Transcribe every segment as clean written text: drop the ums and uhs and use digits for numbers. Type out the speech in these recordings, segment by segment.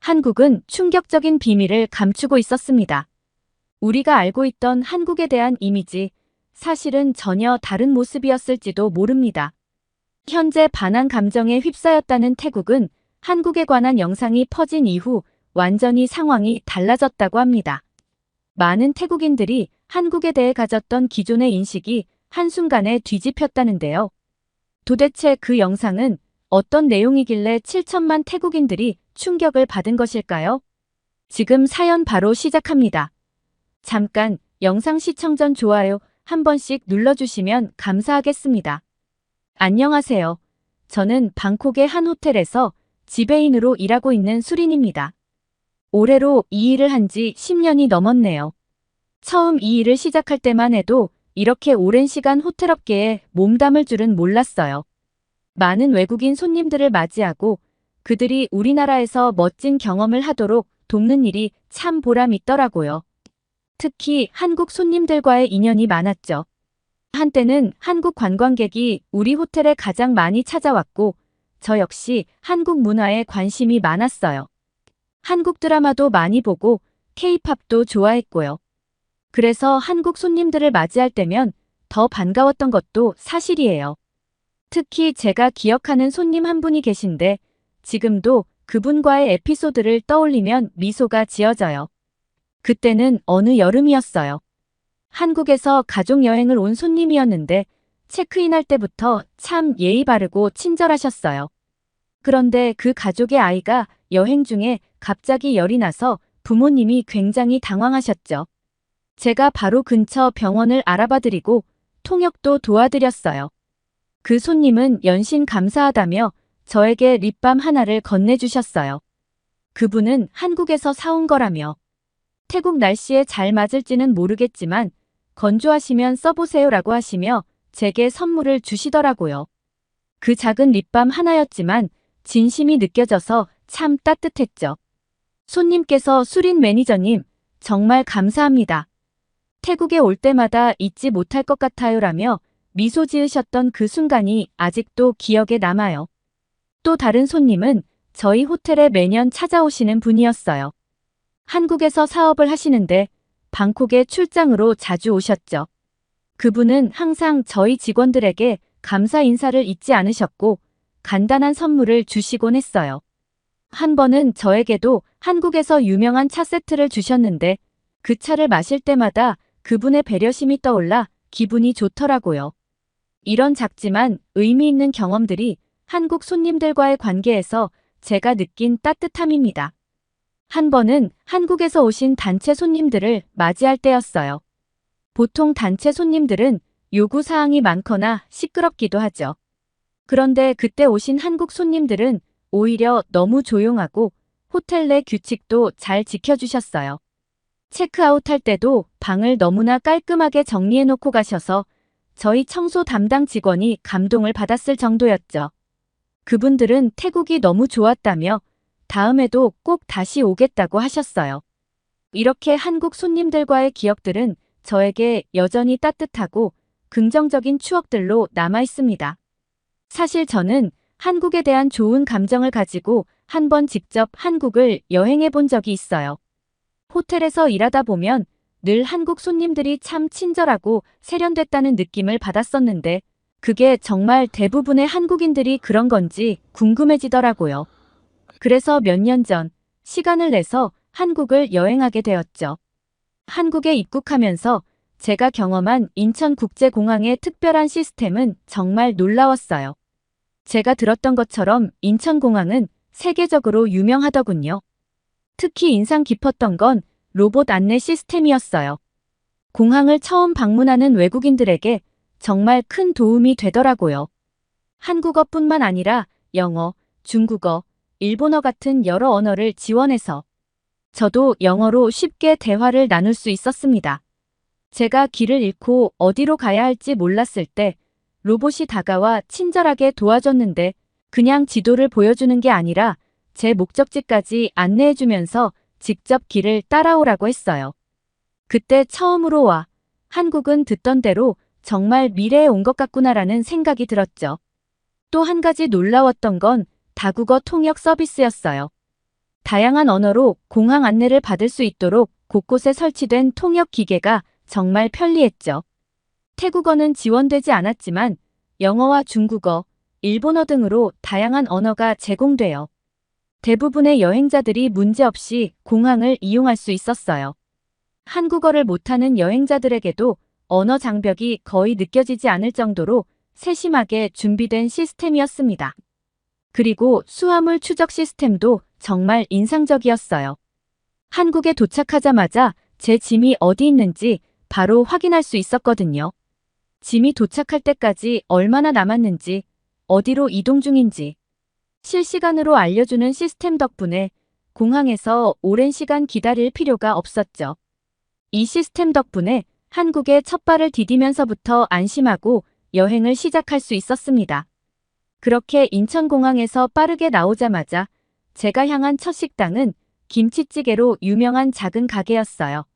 한국은 충격적인 비밀을 감추고 있었습니다. 우리가 알고 있던 한국에 대한 이미지, 사실은 전혀 다른 모습이었을지도 모릅니다. 현재 반한 감정에 휩싸였다는 태국은 한국에 관한 영상이 퍼진 이후 완전히 상황이 달라졌다고 합니다. 많은 태국인들이 한국에 대해 가졌던 기존의 인식이 한순간에 뒤집혔다는데요. 도대체 그 영상은 어떤 내용이길래 7천만 태국인들이 충격을 받은 것일까요? 지금 사연 바로 시작합니다. 잠깐 영상 시청 전 좋아요 한 번씩 눌러주시면 감사하겠습니다. 안녕하세요. 저는 방콕의 한 호텔에서 지배인으로 일하고 있는 수린입니다. 올해로 이 일을 한 지 10년이 넘었네요. 처음 이 일을 시작할 때만 해도 이렇게 오랜 시간 호텔업계에 몸담을 줄은 몰랐어요. 많은 외국인 손님들을 맞이하고 그들이 우리나라에서 멋진 경험을 하도록 돕는 일이 참 보람 있더라고요. 특히 한국 손님들과의 인연이 많았죠. 한때는 한국 관광객이 우리 호텔에 가장 많이 찾아왔고 저 역시 한국 문화에 관심이 많았어요. 한국 드라마도 많이 보고 K-팝도 좋아했고요. 그래서 한국 손님들을 맞이할 때면 더 반가웠던 것도 사실이에요. 특히 제가 기억하는 손님 한 분이 계신데 지금도 그분과의 에피소드를 떠올리면 미소가 지어져요. 그때는 어느 여름이었어요. 한국에서 가족여행을 온 손님이었는데 체크인할 때부터 참 예의 바르고 친절하셨어요. 그런데 그 가족의 아이가 여행 중에 갑자기 열이 나서 부모님이 굉장히 당황하셨죠. 제가 바로 근처 병원을 알아봐드리고 통역도 도와드렸어요. 그 손님은 연신 감사하다며 저에게 립밤 하나를 건네주셨어요. 그분은 한국에서 사온 거라며 태국 날씨에 잘 맞을지는 모르겠지만 건조하시면 써보세요라고 하시며 제게 선물을 주시더라고요. 그 작은 립밤 하나였지만 진심이 느껴져서 참 따뜻했죠. 손님께서 수린 매니저님, 정말 감사합니다. 태국에 올 때마다 잊지 못할 것 같아요라며 미소 지으셨던 그 순간이 아직도 기억에 남아요. 또 다른 손님은 저희 호텔에 매년 찾아오시는 분이었어요. 한국에서 사업을 하시는데 방콕에 출장으로 자주 오셨죠. 그분은 항상 저희 직원들에게 감사 인사를 잊지 않으셨고 간단한 선물을 주시곤 했어요. 한 번은 저에게도 한국에서 유명한 차 세트를 주셨는데 그 차를 마실 때마다 그분의 배려심이 떠올라 기분이 좋더라고요. 이런 작지만 의미 있는 경험들이 한국 손님들과의 관계에서 제가 느낀 따뜻함입니다. 한 번은 한국에서 오신 단체 손님들을 맞이할 때였어요. 보통 단체 손님들은 요구사항이 많거나 시끄럽기도 하죠. 그런데 그때 오신 한국 손님들은 오히려 너무 조용하고 호텔 내 규칙도 잘 지켜주셨어요. 체크아웃할 때도 방을 너무나 깔끔하게 정리해놓고 가셔서 저희 청소 담당 직원이 감동을 받았을 정도였죠. 그분들은 태국이 너무 좋았다며 다음에도 꼭 다시 오겠다고 하셨어요. 이렇게 한국 손님들과의 기억들은 저에게 여전히 따뜻하고 긍정적인 추억들로 남아 있습니다. 사실 저는 한국에 대한 좋은 감정을 가지고 한 번 직접 한국을 여행해 본 적이 있어요. 호텔에서 일하다 보면 늘 한국 손님들이 참 친절하고 세련됐다는 느낌을 받았었는데 그게 정말 대부분의 한국인들이 그런 건지 궁금해지더라고요. 그래서 몇 년 전 시간을 내서 한국을 여행하게 되었죠. 한국에 입국하면서 제가 경험한 인천국제공항의 특별한 시스템은 정말 놀라웠어요. 제가 들었던 것처럼 인천공항은 세계적으로 유명하더군요. 특히 인상 깊었던 건 로봇 안내 시스템이었어요. 공항을 처음 방문하는 외국인들에게 정말 큰 도움이 되더라고요. 한국어뿐만 아니라 영어, 중국어, 일본어 같은 여러 언어를 지원해서 저도 영어로 쉽게 대화를 나눌 수 있었습니다. 제가 길을 잃고 어디로 가야 할지 몰랐을 때 로봇이 다가와 친절하게 도와줬는데 그냥 지도를 보여주는 게 아니라 제 목적지까지 안내해주면서 직접 길을 따라오라고 했어요. 그때 처음으로 와, 한국은 듣던 대로 정말 미래에 온 것 같구나라는 생각이 들었죠. 또 한 가지 놀라웠던 건 다국어 통역 서비스였어요. 다양한 언어로 공항 안내를 받을 수 있도록 곳곳에 설치된 통역 기계가 정말 편리했죠. 태국어는 지원되지 않았지만 영어와 중국어, 일본어 등으로 다양한 언어가 제공되어 대부분의 여행자들이 문제없이 공항을 이용할 수 있었어요. 한국어를 못하는 여행자들에게도 언어 장벽이 거의 느껴지지 않을 정도로 세심하게 준비된 시스템이었습니다. 그리고 수화물 추적 시스템도 정말 인상적이었어요. 한국에 도착하자마자 제 짐이 어디 있는지 바로 확인할 수 있었거든요. 짐이 도착할 때까지 얼마나 남았는지, 어디로 이동 중인지 실시간으로 알려주는 시스템 덕분에 공항에서 오랜 시간 기다릴 필요가 없었죠. 이 시스템 덕분에 한국에 첫 발을 디디면서부터 안심하고 여행을 시작할 수 있었습니다. 그렇게 인천공항에서 빠르게 나오자마자 제가 향한 첫 식당은 김치찌개로 유명한 작은 가게였어요.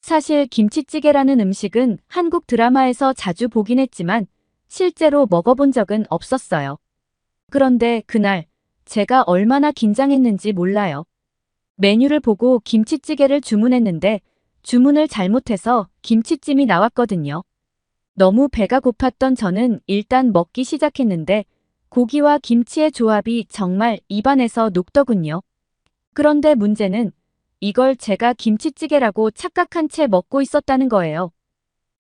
사실 김치찌개라는 음식은 한국 드라마에서 자주 보긴 했지만 실제로 먹어본 적은 없었어요. 그런데 그날 제가 얼마나 긴장했는지 몰라요. 메뉴를 보고 김치찌개를 주문했는데 주문을 잘못해서 김치찜이 나왔거든요. 너무 배가 고팠던 저는 일단 먹기 시작했는데 고기와 김치의 조합이 정말 입안에서 녹더군요. 그런데 문제는 이걸 제가 김치찌개라고 착각한 채 먹고 있었다는 거예요.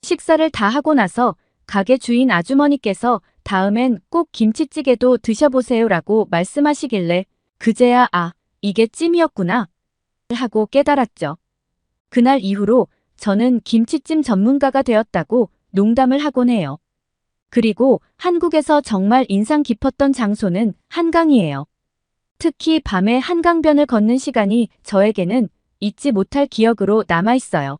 식사를 다 하고 나서 가게 주인 아주머니께서 다음엔 꼭 김치찌개도 드셔보세요라고 말씀하시길래 그제야 이게 찜이었구나 하고 깨달았죠. 그날 이후로 저는 김치찜 전문가가 되었다고 농담을 하곤 해요. 그리고 한국에서 정말 인상 깊었던 장소는 한강이에요. 특히 밤에 한강변을 걷는 시간이 저에게는 잊지 못할 기억으로 남아있어요.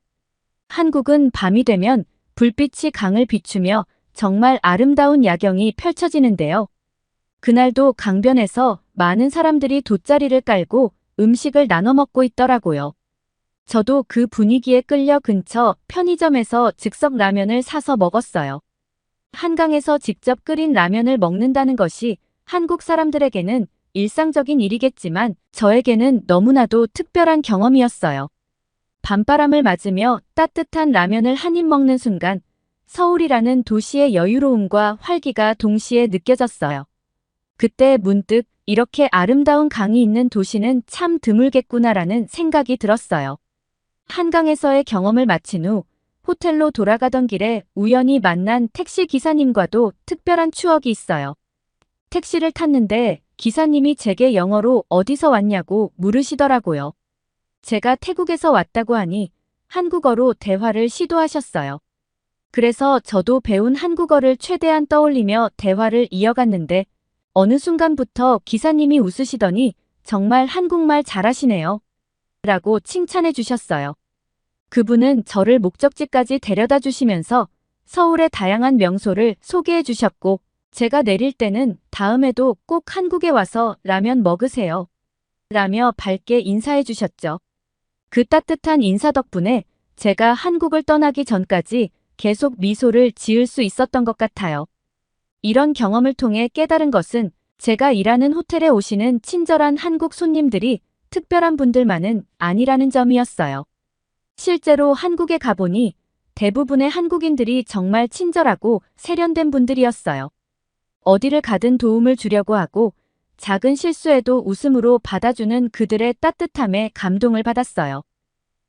한국은 밤이 되면 불빛이 강을 비추며 정말 아름다운 야경이 펼쳐지는데요. 그날도 강변에서 많은 사람들이 돗자리를 깔고 음식을 나눠 먹고 있더라고요. 저도 그 분위기에 끌려 근처 편의점에서 즉석 라면을 사서 먹었어요. 한강에서 직접 끓인 라면을 먹는다는 것이 한국 사람들에게는 일상적인 일이겠지만 저에게는 너무나도 특별한 경험이었어요. 밤바람을 맞으며 따뜻한 라면을 한 입 먹는 순간 서울이라는 도시의 여유로움과 활기가 동시에 느껴졌어요. 그때 문득 이렇게 아름다운 강이 있는 도시는 참 드물겠구나라는 생각이 들었어요. 한강에서의 경험을 마친 후 호텔로 돌아가던 길에 우연히 만난 택시 기사님과도 특별한 추억이 있어요. 택시를 탔는데 기사님이 제게 영어로 어디서 왔냐고 물으시더라고요. 제가 태국에서 왔다고 하니 한국어로 대화를 시도하셨어요. 그래서 저도 배운 한국어를 최대한 떠올리며 대화를 이어갔는데 어느 순간부터 기사님이 웃으시더니 정말 한국말 잘하시네요. 라고 칭찬해 주셨어요. 그분은 저를 목적지까지 데려다 주시면서 서울의 다양한 명소를 소개해 주셨고 제가 내릴 때는 다음에도 꼭 한국에 와서 라면 먹으세요. 라며 밝게 인사해 주셨죠. 그 따뜻한 인사 덕분에 제가 한국을 떠나기 전까지 계속 미소를 지을 수 있었던 것 같아요. 이런 경험을 통해 깨달은 것은 제가 일하는 호텔에 오시는 친절한 한국 손님들이 특별한 분들만은 아니라는 점이었어요. 실제로 한국에 가보니 대부분의 한국인들이 정말 친절하고 세련된 분들이었어요. 어디를 가든 도움을 주려고 하고 작은 실수에도 웃음으로 받아주는 그들의 따뜻함에 감동을 받았어요.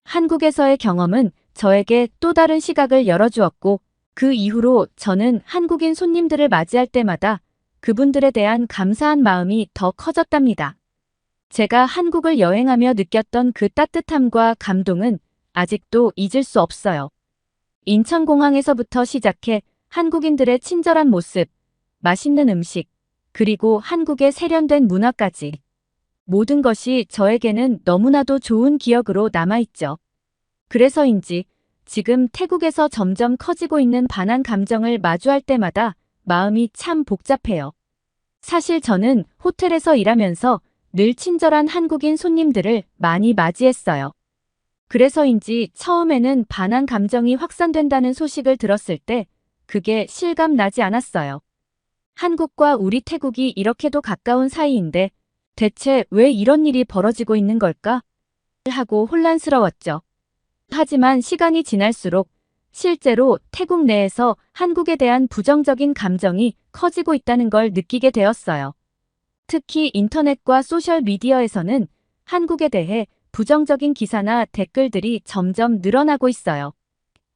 한국에서의 경험은 저에게 또 다른 시각을 열어주었고 그 이후로 저는 한국인 손님들을 맞이할 때마다 그분들에 대한 감사한 마음이 더 커졌답니다. 제가 한국을 여행하며 느꼈던 그 따뜻함과 감동은 아직도 잊을 수 없어요. 인천공항에서부터 시작해 한국인들의 친절한 모습, 맛있는 음식, 그리고 한국의 세련된 문화까지 모든 것이 저에게는 너무나도 좋은 기억으로 남아있죠. 그래서인지 지금 태국에서 점점 커지고 있는 반한 감정을 마주할 때마다 마음이 참 복잡해요. 사실 저는 호텔에서 일하면서 늘 친절한 한국인 손님들을 많이 맞이했어요. 그래서인지 처음에는 반한 감정이 확산된다는 소식을 들었을 때 그게 실감 나지 않았어요. 한국과 우리 태국이 이렇게도 가까운 사이인데 대체 왜 이런 일이 벌어지고 있는 걸까? 하고 혼란스러웠죠. 하지만 시간이 지날수록 실제로 태국 내에서 한국에 대한 부정적인 감정이 커지고 있다는 걸 느끼게 되었어요. 특히 인터넷과 소셜미디어에서는 한국에 대해 부정적인 기사나 댓글들이 점점 늘어나고 있어요.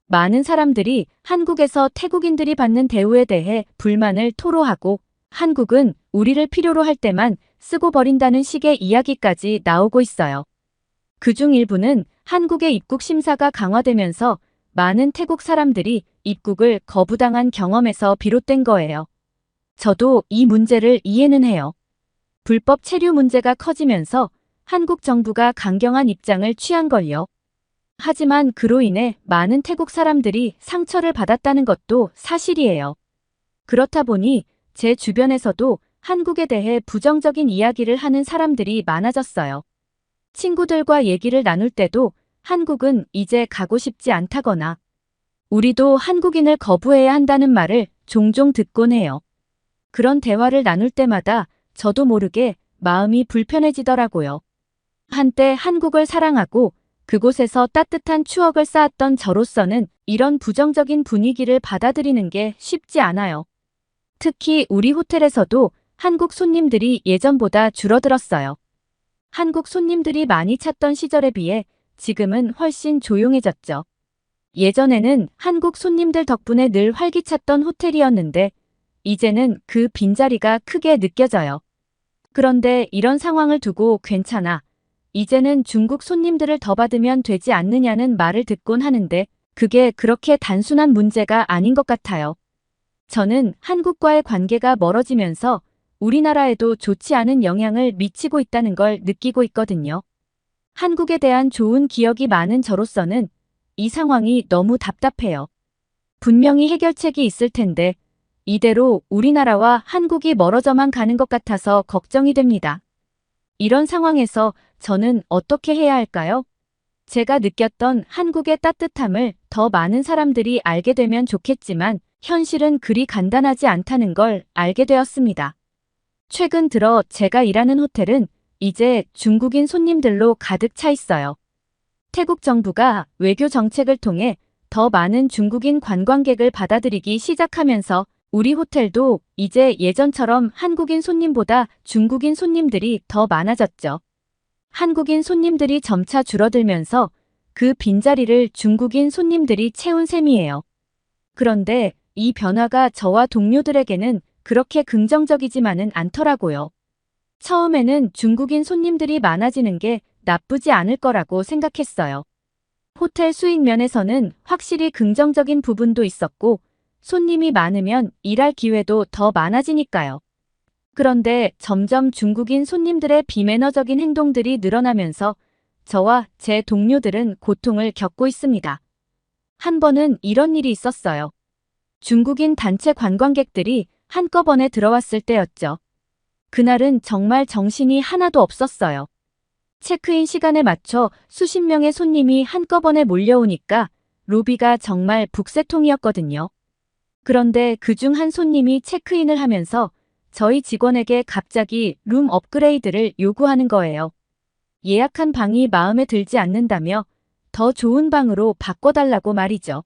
많은 사람들이 한국에서 태국인들이 받는 대우에 대해 불만을 토로하고 한국은 우리를 필요로 할 때만 쓰고 버린다는 식의 이야기까지 나오고 있어요. 그중 일부는 한국의 입국 심사가 강화되면서 많은 태국 사람들이 입국을 거부당한 경험에서 비롯된 거예요. 저도 이 문제를 이해는 해요. 불법 체류 문제가 커지면서 한국 정부가 강경한 입장을 취한 걸요. 하지만 그로 인해 많은 태국 사람들이 상처를 받았다는 것도 사실이에요. 그렇다 보니 제 주변에서도 한국에 대해 부정적인 이야기를 하는 사람들이 많아졌어요. 친구들과 얘기를 나눌 때도 한국은 이제 가고 싶지 않다거나 우리도 한국인을 거부해야 한다는 말을 종종 듣곤 해요. 그런 대화를 나눌 때마다 저도 모르게 마음이 불편해지더라고요. 한때 한국을 사랑하고 그곳에서 따뜻한 추억을 쌓았던 저로서는 이런 부정적인 분위기를 받아들이는 게 쉽지 않아요. 특히 우리 호텔에서도 한국 손님들이 예전보다 줄어들었어요. 한국 손님들이 많이 찾던 시절에 비해 지금은 훨씬 조용해졌죠. 예전에는 한국 손님들 덕분에 늘 활기찼던 호텔이었는데 이제는 그 빈자리가 크게 느껴져요. 그런데 이런 상황을 두고 괜찮아. 이제는 중국 손님들을 더 받으면 되지 않느냐는 말을 듣곤 하는데 그게 그렇게 단순한 문제가 아닌 것 같아요. 저는 한국과의 관계가 멀어지면서 우리나라에도 좋지 않은 영향을 미치고 있다는 걸 느끼고 있거든요. 한국에 대한 좋은 기억이 많은 저로서는 이 상황이 너무 답답해요. 분명히 해결책이 있을 텐데 이대로 우리나라와 한국이 멀어져만 가는 것 같아서 걱정이 됩니다. 이런 상황에서 저는 어떻게 해야 할까요? 제가 느꼈던 한국의 따뜻함을 더 많은 사람들이 알게 되면 좋겠지만 현실은 그리 간단하지 않다는 걸 알게 되었습니다. 최근 들어 제가 일하는 호텔은 이제 중국인 손님들로 가득 차 있어요. 태국 정부가 외교 정책을 통해 더 많은 중국인 관광객을 받아들이기 시작하면서 우리 호텔도 이제 예전처럼 한국인 손님보다 중국인 손님들이 더 많아졌죠. 한국인 손님들이 점차 줄어들면서 그 빈자리를 중국인 손님들이 채운 셈이에요. 그런데 이 변화가 저와 동료들에게는 그렇게 긍정적이지만은 않더라고요. 처음에는 중국인 손님들이 많아지는 게 나쁘지 않을 거라고 생각했어요. 호텔 수익 면에서는 확실히 긍정적인 부분도 있었고 손님이 많으면 일할 기회도 더 많아지니까요. 그런데 점점 중국인 손님들의 비매너적인 행동들이 늘어나면서 저와 제 동료들은 고통을 겪고 있습니다. 한 번은 이런 일이 있었어요. 중국인 단체 관광객들이 한꺼번에 들어왔을 때였죠. 그날은 정말 정신이 하나도 없었어요. 체크인 시간에 맞춰 수십 명의 손님이 한꺼번에 몰려오니까 로비가 정말 북새통이었거든요. 그런데 그중 한 손님이 체크인을 하면서 저희 직원에게 갑자기 룸 업그레이드를 요구하는 거예요. 예약한 방이 마음에 들지 않는다며 더 좋은 방으로 바꿔달라고 말이죠.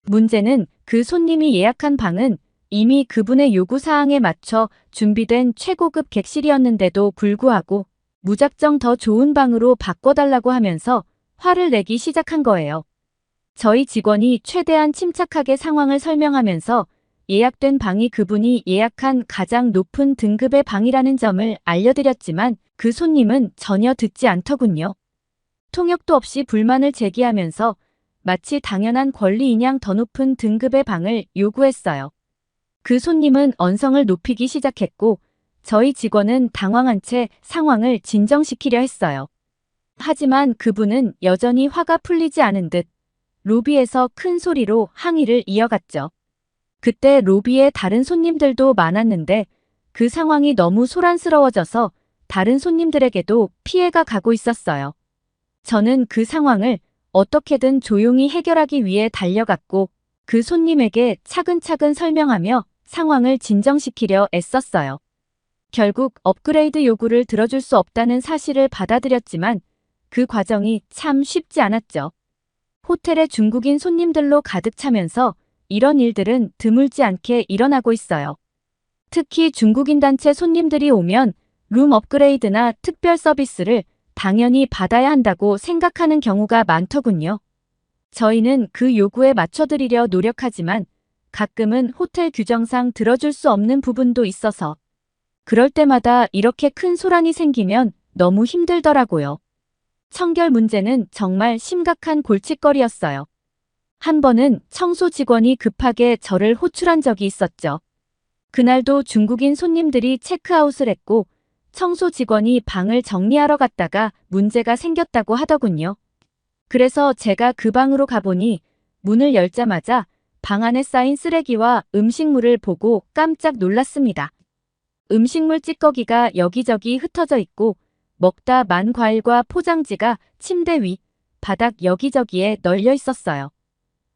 문제는 그 손님이 예약한 방은 이미 그분의 요구사항에 맞춰 준비된 최고급 객실이었는데도 불구하고 무작정 더 좋은 방으로 바꿔달라고 하면서 화를 내기 시작한 거예요. 저희 직원이 최대한 침착하게 상황을 설명하면서 예약된 방이 그분이 예약한 가장 높은 등급의 방이라는 점을 알려드렸지만 그 손님은 전혀 듣지 않더군요. 통역도 없이 불만을 제기하면서 마치 당연한 권리인양 더 높은 등급의 방을 요구했어요. 그 손님은 언성을 높이기 시작했고 저희 직원은 당황한 채 상황을 진정시키려 했어요. 하지만 그분은 여전히 화가 풀리지 않은 듯 로비에서 큰 소리로 항의를 이어갔죠. 그때 로비에 다른 손님들도 많았는데 그 상황이 너무 소란스러워져서 다른 손님들에게도 피해가 가고 있었어요. 저는 그 상황을 어떻게든 조용히 해결하기 위해 달려갔고 그 손님에게 차근차근 설명하며 상황을 진정시키려 애썼어요. 결국 업그레이드 요구를 들어줄 수 없다는 사실을 받아들였지만 그 과정이 참 쉽지 않았죠. 호텔에 중국인 손님들로 가득 차면서 이런 일들은 드물지 않게 일어나고 있어요. 특히 중국인 단체 손님들이 오면 룸 업그레이드나 특별 서비스를 당연히 받아야 한다고 생각하는 경우가 많더군요. 저희는 그 요구에 맞춰드리려 노력하지만 가끔은 호텔 규정상 들어줄 수 없는 부분도 있어서 그럴 때마다 이렇게 큰 소란이 생기면 너무 힘들더라고요. 청결 문제는 정말 심각한 골칫거리였어요. 한 번은 청소 직원이 급하게 저를 호출한 적이 있었죠. 그날도 중국인 손님들이 체크아웃을 했고 청소 직원이 방을 정리하러 갔다가 문제가 생겼다고 하더군요. 그래서 제가 그 방으로 가보니 문을 열자마자 방 안에 쌓인 쓰레기와 음식물을 보고 깜짝 놀랐습니다. 음식물 찌꺼기가 여기저기 흩어져 있고 먹다 만 과일과 포장지가 침대 위, 바닥 여기저기에 널려 있었어요.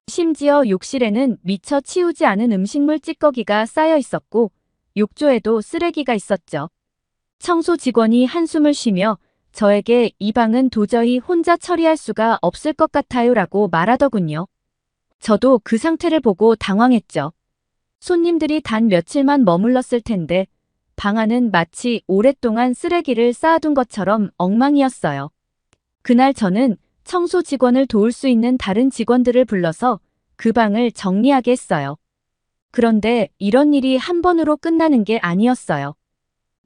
심지어 욕실에는 미처 치우지 않은 음식물 찌꺼기가 쌓여 있었고 욕조에도 쓰레기가 있었죠. 청소 직원이 한숨을 쉬며 저에게 이 방은 도저히 혼자 처리할 수가 없을 것 같아요 라고 말하더군요. 저도 그 상태를 보고 당황했죠. 손님들이 단 며칠만 머물렀을 텐데 방 안은 마치 오랫동안 쓰레기를 쌓아둔 것처럼 엉망이었어요. 그날 저는 청소 직원을 도울 수 있는 다른 직원들을 불러서 그 방을 정리하게 했어요. 그런데 이런 일이 한 번으로 끝나는 게 아니었어요.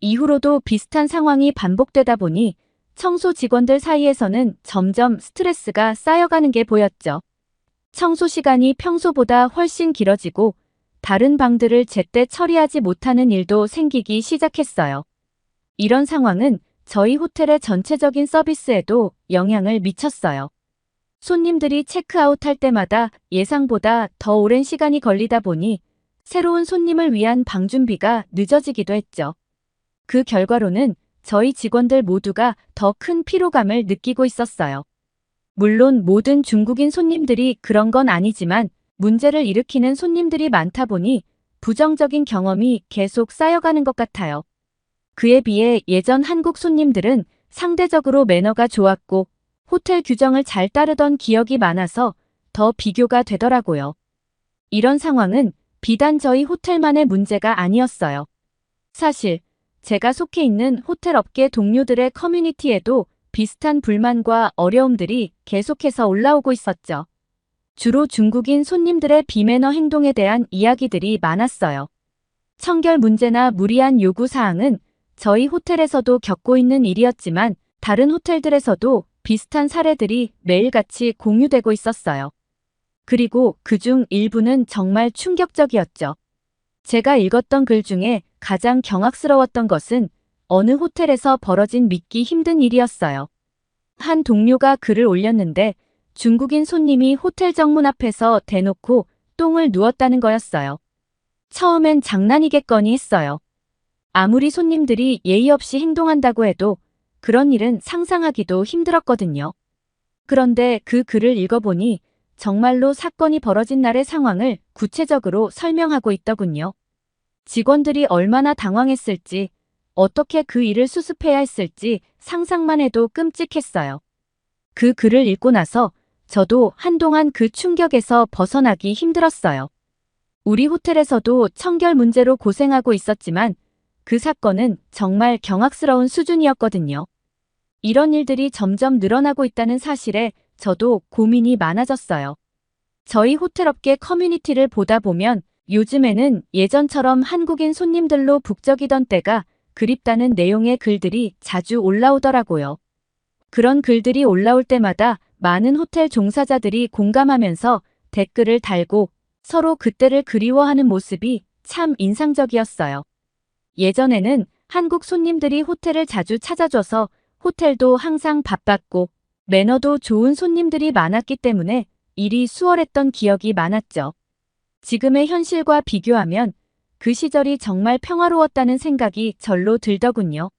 이후로도 비슷한 상황이 반복되다 보니 청소 직원들 사이에서는 점점 스트레스가 쌓여가는 게 보였죠. 청소 시간이 평소보다 훨씬 길어지고 다른 방들을 제때 처리하지 못하는 일도 생기기 시작했어요. 이런 상황은 저희 호텔의 전체적인 서비스에도 영향을 미쳤어요. 손님들이 체크아웃할 때마다 예상보다 더 오랜 시간이 걸리다 보니 새로운 손님을 위한 방 준비가 늦어지기도 했죠. 그 결과로는 저희 직원들 모두가 더 큰 피로감을 느끼고 있었어요. 물론 모든 중국인 손님들이 그런 건 아니지만 문제를 일으키는 손님들이 많다 보니 부정적인 경험이 계속 쌓여가는 것 같아요. 그에 비해 예전 한국 손님들은 상대적으로 매너가 좋았고 호텔 규정을 잘 따르던 기억이 많아서 더 비교가 되더라고요. 이런 상황은 비단 저희 호텔만의 문제가 아니었어요. 사실 제가 속해 있는 호텔 업계 동료들의 커뮤니티에도 비슷한 불만과 어려움들이 계속해서 올라오고 있었죠. 주로 중국인 손님들의 비매너 행동에 대한 이야기들이 많았어요. 청결 문제나 무리한 요구 사항은 저희 호텔에서도 겪고 있는 일이었지만 다른 호텔들에서도 비슷한 사례들이 매일같이 공유되고 있었어요. 그리고 그중 일부는 정말 충격적이었죠. 제가 읽었던 글 중에 가장 경악스러웠던 것은 어느 호텔에서 벌어진 믿기 힘든 일이었어요. 한 동료가 글을 올렸는데 중국인 손님이 호텔 정문 앞에서 대놓고 똥을 누웠다는 거였어요. 처음엔 장난이겠거니 했어요. 아무리 손님들이 예의 없이 행동한다고 해도 그런 일은 상상하기도 힘들었거든요. 그런데 그 글을 읽어보니 정말로 사건이 벌어진 날의 상황을 구체적으로 설명하고 있더군요. 직원들이 얼마나 당황했을지, 어떻게 그 일을 수습해야 했을지 상상만 해도 끔찍했어요. 그 글을 읽고 나서 저도 한동안 그 충격에서 벗어나기 힘들었어요. 우리 호텔에서도 청결 문제로 고생하고 있었지만 그 사건은 정말 경악스러운 수준이었거든요. 이런 일들이 점점 늘어나고 있다는 사실에 저도 고민이 많아졌어요. 저희 호텔업계 커뮤니티를 보다 보면 요즘에는 예전처럼 한국인 손님들로 북적이던 때가 그립다는 내용의 글들이 자주 올라오더라고요. 그런 글들이 올라올 때마다 많은 호텔 종사자들이 공감하면서 댓글을 달고 서로 그때를 그리워하는 모습이 참 인상적이었어요. 예전에는 한국 손님들이 호텔을 자주 찾아줘서 호텔도 항상 바빴고 매너도 좋은 손님들이 많았기 때문에 일이 수월했던 기억이 많았죠. 지금의 현실과 비교하면 그 시절이 정말 평화로웠다는 생각이 절로 들더군요.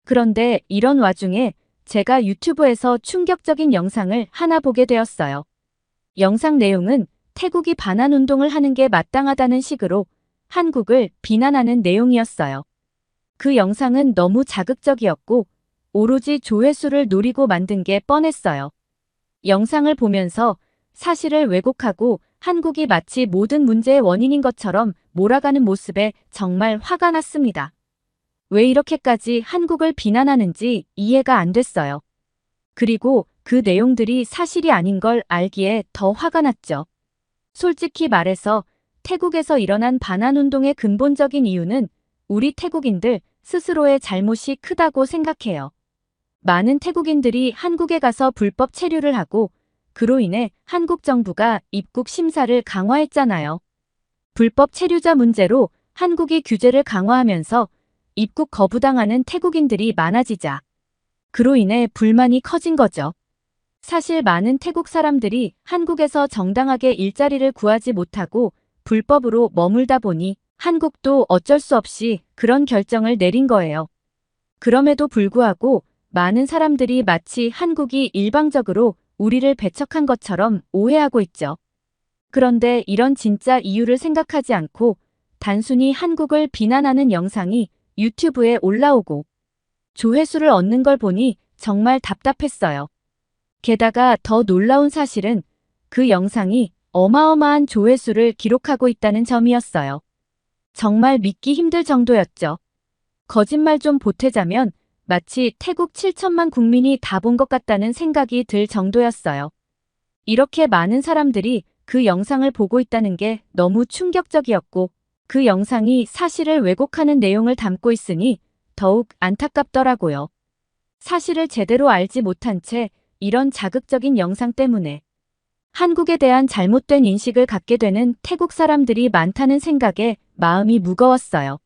그런데 이런 와중에 제가 유튜브에서 충격적인 영상을 하나 보게 되었어요. 영상 내용은 태국이 반환 운동을 하는 게 마땅하다는 식으로 한국을 비난하는 내용이었어요. 그 영상은 너무 자극적이었고 오로지 조회수를 노리고 만든 게 뻔했어요. 영상을 보면서 사실을 왜곡하고 한국이 마치 모든 문제의 원인인 것처럼 몰아가는 모습에 정말 화가 났습니다. 왜 이렇게까지 한국을 비난하는지 이해가 안 됐어요. 그리고 그 내용들이 사실이 아닌 걸 알기에 더 화가 났죠. 솔직히 말해서 태국에서 일어난 반환운동의 근본적인 이유는 우리 태국인들 스스로의 잘못이 크다고 생각해요. 많은 태국인들이 한국에 가서 불법 체류를 하고 그로 인해 한국 정부가 입국 심사를 강화했잖아요. 불법 체류자 문제로 한국이 규제를 강화하면서 입국 거부당하는 태국인들이 많아지자 그로 인해 불만이 커진 거죠. 사실 많은 태국 사람들이 한국에서 정당하게 일자리를 구하지 못하고 불법으로 머물다 보니 한국도 어쩔 수 없이 그런 결정을 내린 거예요. 그럼에도 불구하고 많은 사람들이 마치 한국이 일방적으로 우리를 배척한 것처럼 오해하고 있죠. 그런데 이런 진짜 이유를 생각하지 않고 단순히 한국을 비난하는 영상이 유튜브에 올라오고 조회수를 얻는 걸 보니 정말 답답했어요. 게다가 더 놀라운 사실은 그 영상이 어마어마한 조회수를 기록하고 있다는 점이었어요. 정말 믿기 힘들 정도였죠. 거짓말 좀 보태자면 마치 태국 7천만 국민이 다 본 것 같다는 생각이 들 정도였어요. 이렇게 많은 사람들이 그 영상을 보고 있다는 게 너무 충격적이었고 그 영상이 사실을 왜곡하는 내용을 담고 있으니 더욱 안타깝더라고요. 사실을 제대로 알지 못한 채 이런 자극적인 영상 때문에 한국에 대한 잘못된 인식을 갖게 되는 태국 사람들이 많다는 생각에 마음이 무거웠어요.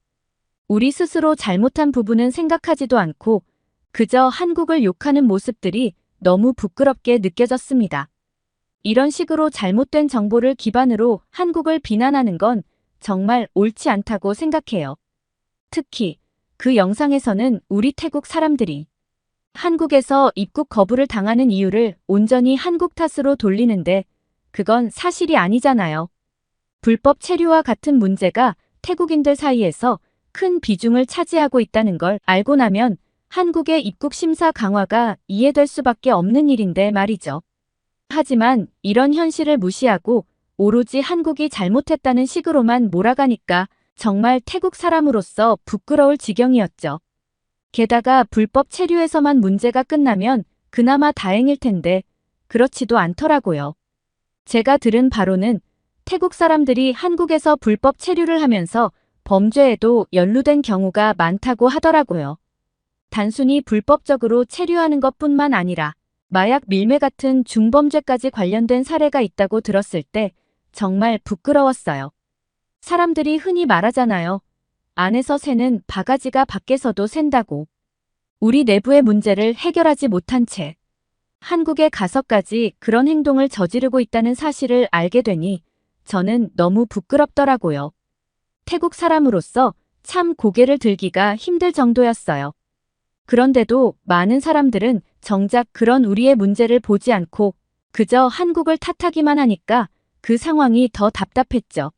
우리 스스로 잘못한 부분은 생각하지도 않고 그저 한국을 욕하는 모습들이 너무 부끄럽게 느껴졌습니다. 이런 식으로 잘못된 정보를 기반으로 한국을 비난하는 건 정말 옳지 않다고 생각해요. 특히 그 영상에서는 우리 태국 사람들이 한국에서 입국 거부를 당하는 이유를 온전히 한국 탓으로 돌리는데 그건 사실이 아니잖아요. 불법 체류와 같은 문제가 태국인들 사이에서 큰 비중을 차지하고 있다는 걸 알고 나면 한국의 입국 심사 강화가 이해될 수밖에 없는 일인데 말이죠. 하지만 이런 현실을 무시하고 오로지 한국이 잘못했다는 식으로만 몰아가니까 정말 태국 사람으로서 부끄러울 지경이었죠. 게다가 불법 체류에서만 문제가 끝나면 그나마 다행일 텐데 그렇지도 않더라고요. 제가 들은 바로는 태국 사람들이 한국에서 불법 체류를 하면서 범죄에도 연루된 경우가 많다고 하더라고요. 단순히 불법적으로 체류하는 것뿐만 아니라 마약 밀매 같은 중범죄까지 관련된 사례가 있다고 들었을 때 정말 부끄러웠어요. 사람들이 흔히 말하잖아요. 안에서 새는 바가지가 밖에서도 샌다고. 우리 내부의 문제를 해결하지 못한 채 한국에 가서까지 그런 행동을 저지르고 있다는 사실을 알게 되니 저는 너무 부끄럽더라고요. 태국 사람으로서 참 고개를 들기가 힘들 정도였어요. 그런데도 많은 사람들은 정작 그런 우리의 문제를 보지 않고 그저 한국을 탓하기만 하니까 그 상황이 더 답답했죠.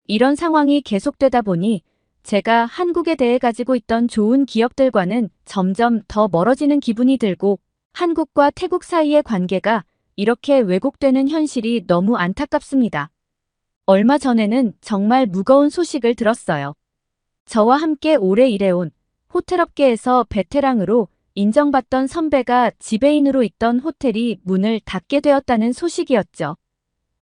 이런 상황이 계속되다 보니 제가 한국에 대해 가지고 있던 좋은 기억들과는 점점 더 멀어지는 기분이 들고 한국과 태국 사이의 관계가 이렇게 왜곡되는 현실이 너무 안타깝습니다. 얼마 전에는 정말 무거운 소식을 들었어요. 저와 함께 오래 일해온 호텔업계에서 베테랑으로 인정받던 선배가 지배인으로 있던 호텔이 문을 닫게 되었다는 소식이었죠.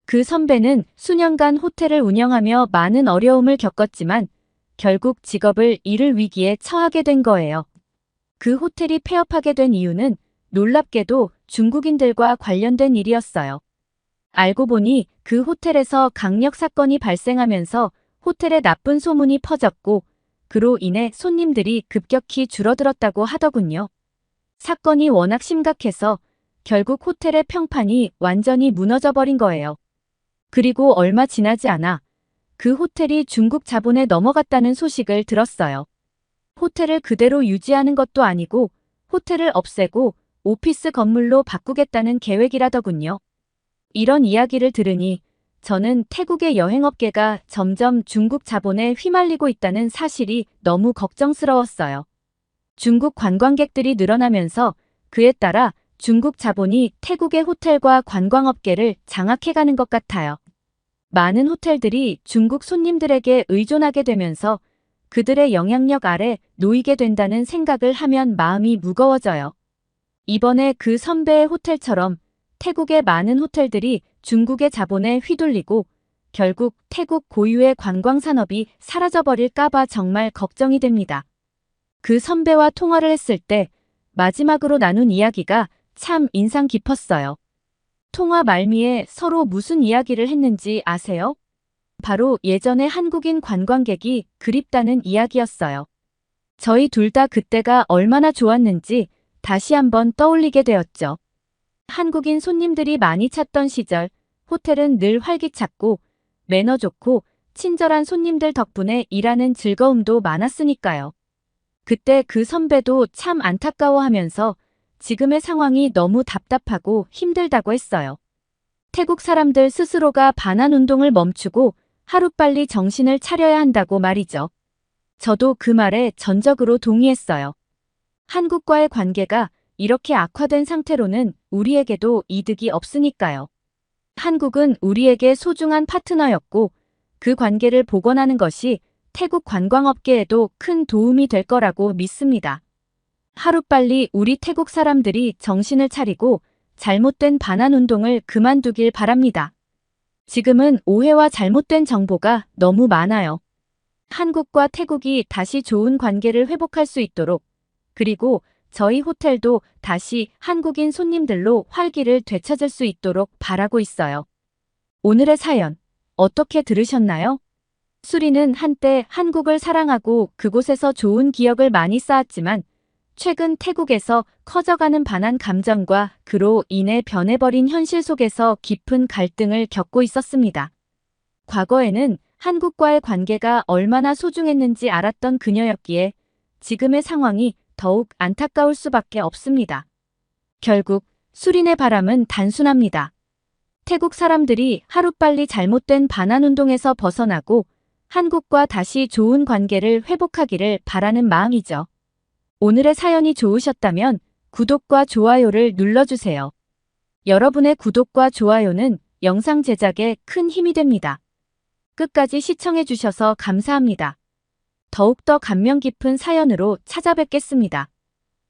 그 선배는 수년간 호텔을 운영하며 많은 어려움을 겪었지만 결국 직업을 잃을 위기에 처하게 된 거예요. 그 호텔이 폐업하게 된 이유는 놀랍게도 중국인들과 관련된 일이었어요. 알고 보니 그 호텔에서 강력 사건이 발생하면서 호텔에 나쁜 소문이 퍼졌고 그로 인해 손님들이 급격히 줄어들었다고 하더군요. 사건이 워낙 심각해서 결국 호텔의 평판이 완전히 무너져 버린 거예요. 그리고 얼마 지나지 않아 그 호텔이 중국 자본에 넘어갔다는 소식을 들었어요. 호텔을 그대로 유지하는 것도 아니고 호텔을 없애고 오피스 건물로 바꾸겠다는 계획이라더군요. 이런 이야기를 들으니 저는 태국의 여행업계가 점점 중국 자본에 휘말리고 있다는 사실이 너무 걱정스러웠어요. 중국 관광객들이 늘어나면서 그에 따라 중국 자본이 태국의 호텔과 관광업계를 장악해가는 것 같아요. 많은 호텔들이 중국 손님들에게 의존하게 되면서 그들의 영향력 아래 놓이게 된다는 생각을 하면 마음이 무거워져요. 이번에 그 선배의 호텔처럼 태국의 많은 호텔들이 중국의 자본에 휘둘리고 결국 태국 고유의 관광산업이 사라져버릴까봐 정말 걱정이 됩니다. 그 선배와 통화를 했을 때 마지막으로 나눈 이야기가 참 인상 깊었어요. 통화 말미에 서로 무슨 이야기를 했는지 아세요? 바로 예전에 한국인 관광객이 그립다는 이야기였어요. 저희 둘 다 그때가 얼마나 좋았는지 다시 한번 떠올리게 되었죠. 한국인 손님들이 많이 찾던 시절, 호텔은 늘 활기찼고 매너 좋고 친절한 손님들 덕분에 일하는 즐거움도 많았으니까요. 그때 그 선배도 참 안타까워하면서 지금의 상황이 너무 답답하고 힘들다고 했어요. 태국 사람들 스스로가 반환 운동을 멈추고 하루빨리 정신을 차려야 한다고 말이죠. 저도 그 말에 전적으로 동의했어요. 한국과의 관계가 이렇게 악화된 상태로는 우리에게도 이득이 없으니까요. 한국은 우리에게 소중한 파트너였고 그 관계를 복원하는 것이 태국 관광업계에도 큰 도움이 될 거라고 믿습니다. 하루빨리 우리 태국 사람들이 정신을 차리고 잘못된 반환 운동을 그만두길 바랍니다. 지금은 오해와 잘못된 정보가 너무 많아요. 한국과 태국이 다시 좋은 관계를 회복할 수 있도록, 그리고 저희 호텔도 다시 한국인 손님들로 활기를 되찾을 수 있도록 바라고 있어요. 오늘의 사연, 어떻게 들으셨나요? 수리는 한때 한국을 사랑하고 그곳에서 좋은 기억을 많이 쌓았지만 최근 태국에서 커져가는 반한 감정과 그로 인해 변해버린 현실 속에서 깊은 갈등을 겪고 있었습니다. 과거에는 한국과의 관계가 얼마나 소중했는지 알았던 그녀였기에 지금의 상황이 더욱 안타까울 수밖에 없습니다. 결국 수린의 바람은 단순합니다. 태국 사람들이 하루빨리 잘못된 반환 운동에서 벗어나고 한국과 다시 좋은 관계를 회복하기를 바라는 마음이죠. 오늘의 사연이 좋으셨다면 구독과 좋아요를 눌러주세요. 여러분의 구독과 좋아요는 영상 제작에 큰 힘이 됩니다. 끝까지 시청해주셔서 감사합니다. 더욱더 감명 깊은 사연으로 찾아뵙겠습니다.